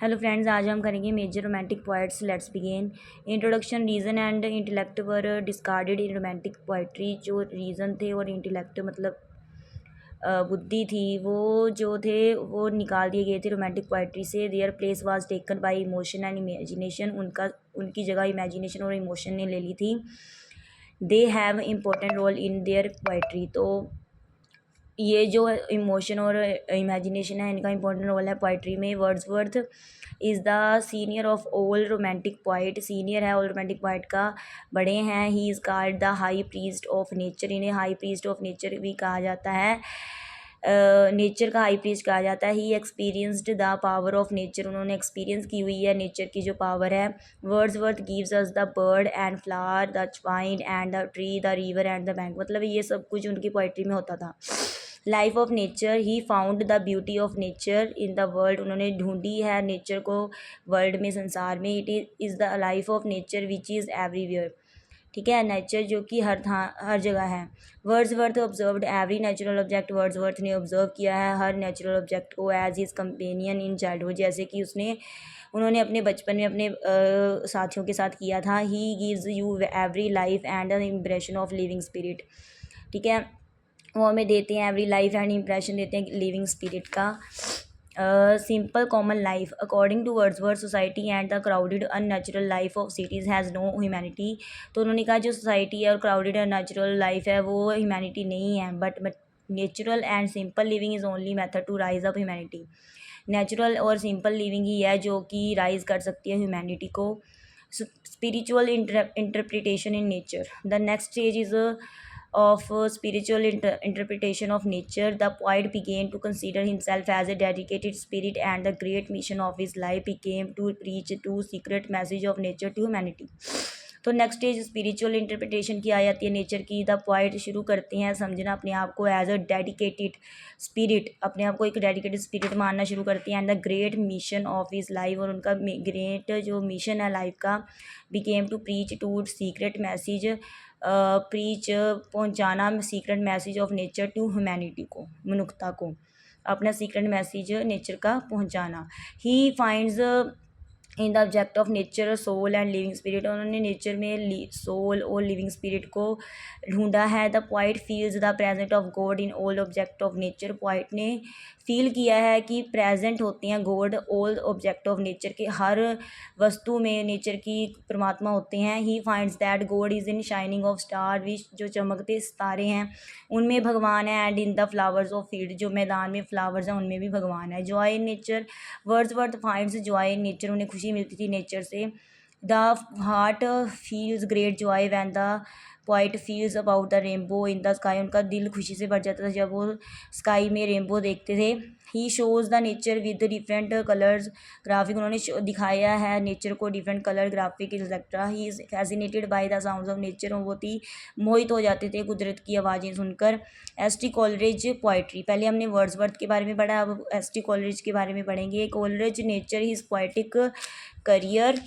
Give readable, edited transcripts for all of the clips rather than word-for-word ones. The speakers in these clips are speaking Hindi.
हेलो फ्रेंड्स, आज हम करेंगे major romantic poets. Let's begin. Introduction. Reason and intellect were discarded in romantic poetry. जो रीज़न थे और इंटेलेक्ट मतलब बुद्धि थी, वो जो थे वो निकाल दिए गए थे रोमांटिक पोइट्री से। Their place was taken by emotion and imagination. उनकी जगह इमेजिनेशन और इमोशन ने ले ली थी। They have important role in their poetry. तो ये जो इमोशन और इमेजिनेशन है, इनका इंपॉर्टेंट रोल है पोइट्री में। Wordsworth is the senior of all romantic poet. Senior है ऑल रोमांटिक पोइट का, बड़े हैं। He is called the high priest of nature. इन्हें हाई प्रीस्ट ऑफ नेचर भी कहा जाता है, नेचर का हाई प्रीस्ट कहा जाता है। He experienced the power of nature. उन्होंने एक्सपीरियंस की हुई है नेचर की जो पावर है। Wordsworth gives us the bird and flower, the vine and the tree, the river and the bank. मतलब ये सब कुछ उनकी पोइट्री में होता था। Life of nature. He found the beauty of nature in the world. उन्होंने ढूंढी है नेचर को वर्ल्ड में, संसार में। It is the life of nature which is everywhere. ठीक है, नेचर जो कि हर जगह है। Wordsworth observed every natural object. Wordsworth ने ऑब्जर्व किया है हर नेचुरल ऑब्जेक्ट को as his companion in childhood. जैसे कि उन्होंने अपने बचपन में अपने साथियों के साथ किया था। He gives you every life and the impression of living spirit. ठीक है, वो हमें देते हैं एवरी लाइफ एंड इम्प्रेशन देते हैं लिविंग स्पिरिट का। Simple common life. According to Wordsworth, society and the crowded unnatural life of cities has no humanity. तो उन्होंने कहा जो सोसाइटी है और क्राउडेड अननेचुरल लाइफ है वो ह्यूमैनिटी नहीं है, but natural and simple living is only method to rise up humanity. Natural और सिंपल लिविंग ही है जो कि राइज कर सकती है ह्यूमैनिटी को। Spiritual interpretation in nature. The next stage is of spiritual interpretation of nature. The poet began to consider himself as a dedicated spirit, and the great mission of his life became to preach two secret message of nature to humanity. तो नेक्स्ट स्टेज स्पिरिचुअल इंटरप्रिटेशन की आ जाती है नेचर की। द पॉइट शुरू करते हैं समझना अपने आप को एज अ डेडिकेटेड स्पिरिट, अपने आप को एक डेडिकेटेड स्पिरिट मानना शुरू करते हैं। And the great mission of his life, और उनका ग्रेट जो मिशन है लाइफ का, became to preach to secret message, preach पहुंचाना secret message of nature to humanity को, मनुष्यता को अपना सीक्रेट मैसेज नेचर का पहुंचाना। He finds in the object of nature soul and living spirit. उन्होंने नेचर में सोल और लिविंग स्पिरिट को ढूंढा है। The poet feels the present of God in all object of nature. Poet ने फील किया है कि प्रेजेंट होते हैं God all object of nature के, हर वस्तु में नेचर की परमात्मा होते हैं। He finds that God is in shining of star, which जो चमकते सितारे हैं उनमें भगवान है। And in the flowers of field, जो मैदान में फ्लावर्स हैं उनमें भी भगवान है। Joy in nature. Wordsworth finds joy in nature. उन्हें खुशी मिलती थी नेचर से। The heart feels great Joy when the poet feels about the rainbow in the sky. उनका दिल खुशी से भर जाता था जब वो स्काई में रेनबो देखते थे। He shows the nature with different colours graphic. उन्होंने दिखाया है नेचर को different colour graphic etcetera. He is fascinated by the sounds of nature. वो बहुत ही मोहित हो जाते थे कुदरत की आवाज़ें सुनकर। S T Coleridge poetry. पहले हमने वर्ड्सवर्थ के बारे में पढ़ा, अब एस टी कॉलरेज के बारे में पढ़ेंगे। Coleridge nature his poetic career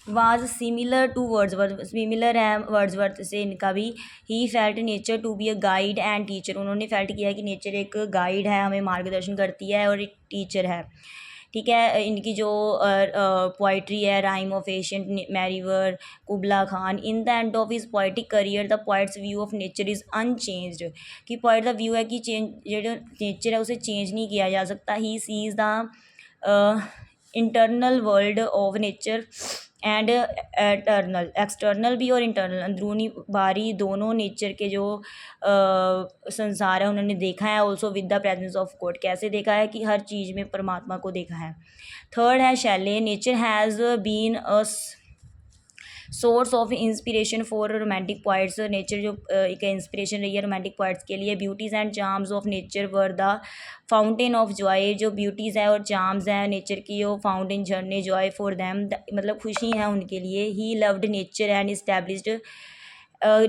was similar to Wordsworth. Similar है वर्ड्सवर्थ से इनका भी। He felt nature to be a guide and teacher. उन्होंने फेल्ट किया कि नेचर एक गाइड है, हमें मार्गदर्शन करती है, और एक टीचर है। ठीक है, इनकी जो पोइट्री है, rime of ancient mariner, Kubla Khan. In the end of his poetic career the poet's view of nature is unchanged. कि पोइट का व्यू है कि जो नेचर है उसे चेंज नहीं किया जा सकता। He sees the internal world of nature and eternal, external भी और इंटरनल, अंदरूनी बाहरी दोनों नेचर के जो संसार है उन्होंने देखा है। Also with the presence of God. कैसे देखा है कि हर चीज़ में परमात्मा को देखा है। थर्ड है Shelley. Nature has been a source of inspiration for romantic poets. Nature जो एक इंस्पिरेशन रही है रोमांटिक पोइट्स के लिए। Beauties and charms of nature were the fountain of joy. जो ब्यूटीज़ हैं और चार्म्स हैं नेचर की, वो फाउंटेन झरने जॉय फॉर देम, मतलब खुशी है उनके लिए। He loved nature and established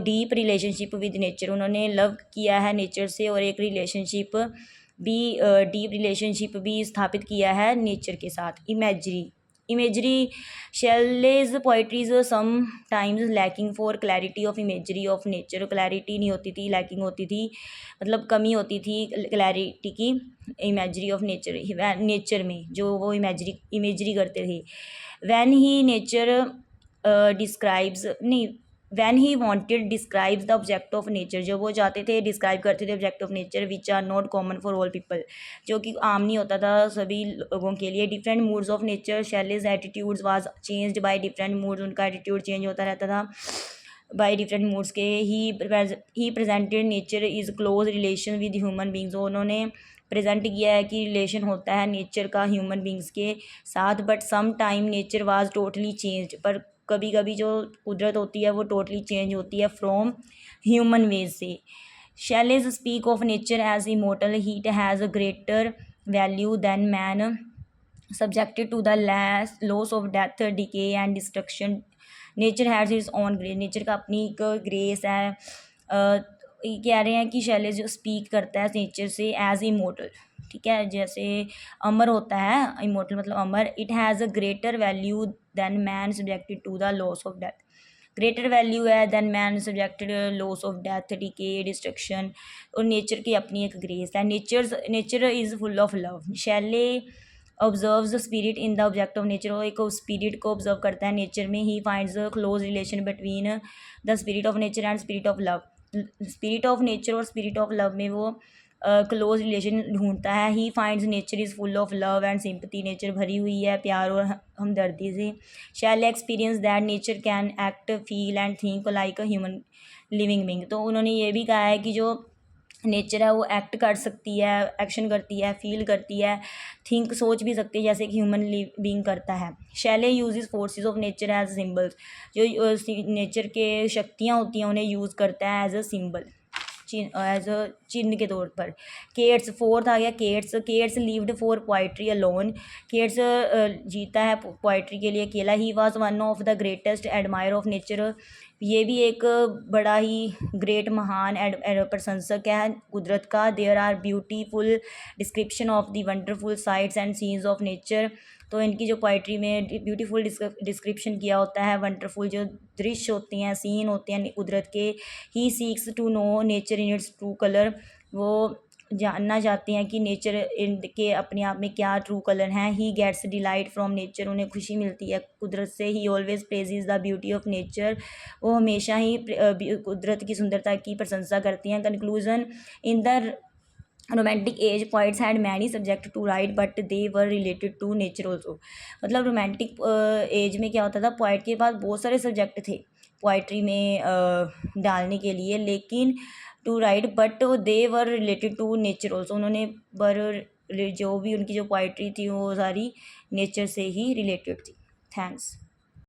deep relationship with nature. उन्होंने लव किया है नेचर से और एक रिलेशनशिप भी, डीप रिलेशनशिप भी स्थापित किया है नेचर के साथ। Imagery. Imagery Shelley's poetries sometimes lacking for clarity of imagery of nature, clarity नहीं होती थी, लैकिंग होती थी, मतलब कमी होती थी क्लैरिटी की इमेजरी ऑफ नेचर, नेचर में जो वो इमेजरी करते थे। वैन ही नेचर डिस्क्राइब्स नहीं when he wanted describes the object of nature, जो वो चाहते थे डिस्क्राइब करते थे object of nature which are not common for all people, जो कि आम नहीं होता था सभी लोगों के लिए। Different moods of nature, Shelley's attitudes was changed by different moods, उनका एटीट्यूड चेंज होता रहता था बाय डिफरेंट मूड्स के। He presented nature is close relation with human beings, उन्होंने प्रेजेंट किया है कि रिलेशन होता है नेचर का ह्यूमन बींग्स के साथ। But some time nature was totally changed, पर कभी कभी जो कुदरत होती है वो टोटली चेंज होती है फ्रॉम ह्यूमन वेज से। Shelley's speak of nature as immortal, it has a greater value than man subjected to the laws of death, decay and destruction. Nature has its own grace, nature का अपनी एक ग्रेस है। ये कह रहे हैं कि शैलेज स्पीक करता है नेचर से एज इमोटल, ठीक है, जैसे अमर होता है, इमोटल मतलब अमर। It has a greater value than man subjected to the laws of death, greater value है than man subjected laws of death, decay, destruction. और नेचर की अपनी एक ग्रेस है। Nature is full of love. Shelley observes the spirit in the object of nature, वो एक स्पिरिट को ऑब्जर्व करता है नेचर में। He finds a close relation between the spirit of nature and spirit of love, spirit of nature और स्पिरिट ऑफ लव में वो क्लोज रिलेशन ढूंढता है। He finds nature is full of love and sympathy, nature भरी हुई है प्यार और हमदर्दी से। Shelley experience that nature can act, feel and think like a human living being, तो उन्होंने ये भी कहा है कि जो नेचर है वो एक्ट कर सकती है, एक्शन करती है, फील करती है, थिंक सोच भी सकती है जैसे कि ह्यूमन बीइंग करता है। Shelley uses forces of nature as symbols, जो नेचर के शक्तियाँ होती हैं उन्हें यूज़ करता है as a symbol, as a चिन्ह के तौर पर। केट्स, फोर्थ आ गया Keats. Keats lived for poetry alone, Keats जीता है पोइट्री के लिए अकेला। He was one of the greatest admire of nature, ये भी एक बड़ा ही ग्रेट महान प्रशंसक है कुदरत का। There are beautiful description of the wonderful sights and scenes of nature, तो इनकी जो पोइट्री में ब्यूटीफुल डिस्क्रिप्शन किया होता है, वंडरफुल जो दृश्य होते हैं, सीन होते हैं कुदरत के। He seeks to know nature in its true colour, वो जानना चाहते हैं कि नेचर इनके अपने आप में क्या ट्रू कलर हैं। He gets delight from nature, उन्हें खुशी मिलती है कुदरत से। He always praises the beauty of nature, वो हमेशा ही कुदरत की सुंदरता की प्रशंसा करती हैं। Conclusion, in the romantic age poets had many subject to write but they were related to nature also, मतलब रोमांटिक एज में क्या होता था, पोइट के पास बहुत सारे सब्जेक्ट थे पोइट्री में डालने के लिए, लेकिन to write but they were related to nature also, उन्होंने बर जो भी उनकी जो पोइट्री थी वो सारी नेचर से ही रिलेटेड थी। थैंक्स।